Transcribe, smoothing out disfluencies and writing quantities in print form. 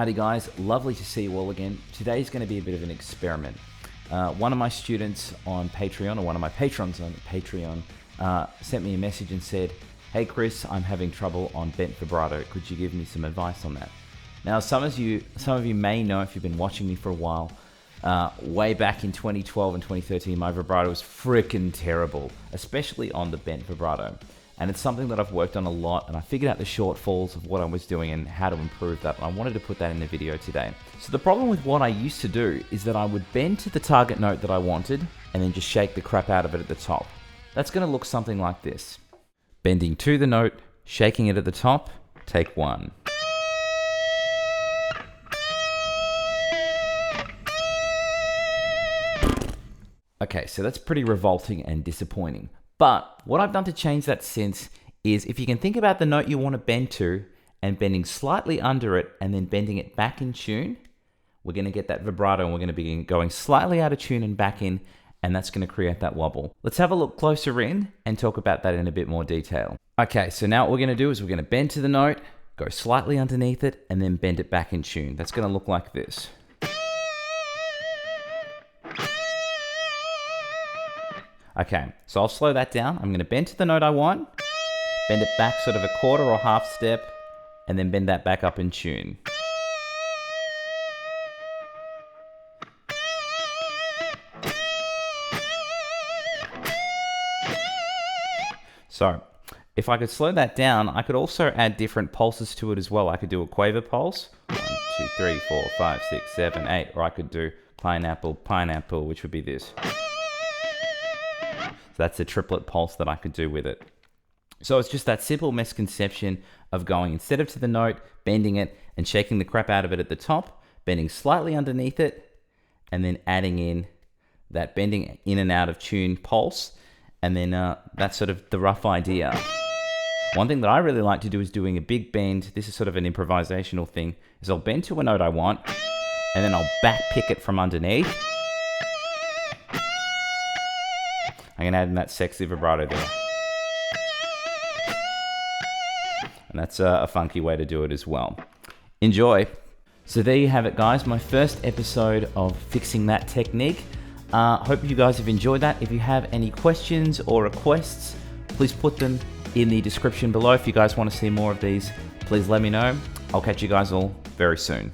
Howdy guys, lovely to see you all again. Today's going to be a bit of an experiment. One of my students on Patreon, or one of my patrons on Patreon, sent me a message and said, "Hey Chris, I'm having trouble on bent vibrato. Could you give me some advice on that?" Now, some of you may know, if you've been watching me for a while, way back in 2012 and 2013, my vibrato was freaking terrible, especially on the bent vibrato. And it's something that I've worked on a lot, and I figured out the shortfalls of what I was doing and how to improve that. I wanted to put that in the video today. So the problem with what I used to do is that I would bend to the target note that I wanted and then just shake the crap out of it at the top. That's going to look something like this. Bending to the note, shaking it at the top, take one. Okay, so that's pretty revolting and disappointing. But what I've done to change that since is, if you can think about the note you want to bend to and bending slightly under it and then bending it back in tune, we're going to get that vibrato, and we're going to be going slightly out of tune and back in, and that's going to create that wobble. Let's have a look closer in and talk about that in a bit more detail. Okay, so now what we're going to do is we're going to bend to the note, go slightly underneath it, and then bend it back in tune. That's going to look like this. Okay, so I'll slow that down. I'm going to bend to the note I want, bend it back sort of a quarter or half step, and then bend that back up in tune. So, if I could slow that down, I could also add different pulses to it as well. I could do a quaver pulse, 1, 2, 3, 4, 5, 6, 7, 8, or I could do pineapple, pineapple, which would be this. So that's a triplet pulse that I could do with it. So it's just that simple misconception of going, instead of to the note, bending it and shaking the crap out of it at the top, bending slightly underneath it, and then adding in that bending in and out of tune pulse. And then that's sort of the rough idea. One thing that I really like to do is doing a big bend. This is sort of an improvisational thing, is I'll bend to a note I want, and then I'll back pick it from underneath. I'm going to add in that sexy vibrato there. And that's a funky way to do it as well. Enjoy. So there you have it, guys. My first episode of fixing that technique. Hope you guys have enjoyed that. If you have any questions or requests, please put them in the description below. If you guys want to see more of these, please let me know. I'll catch you guys all very soon.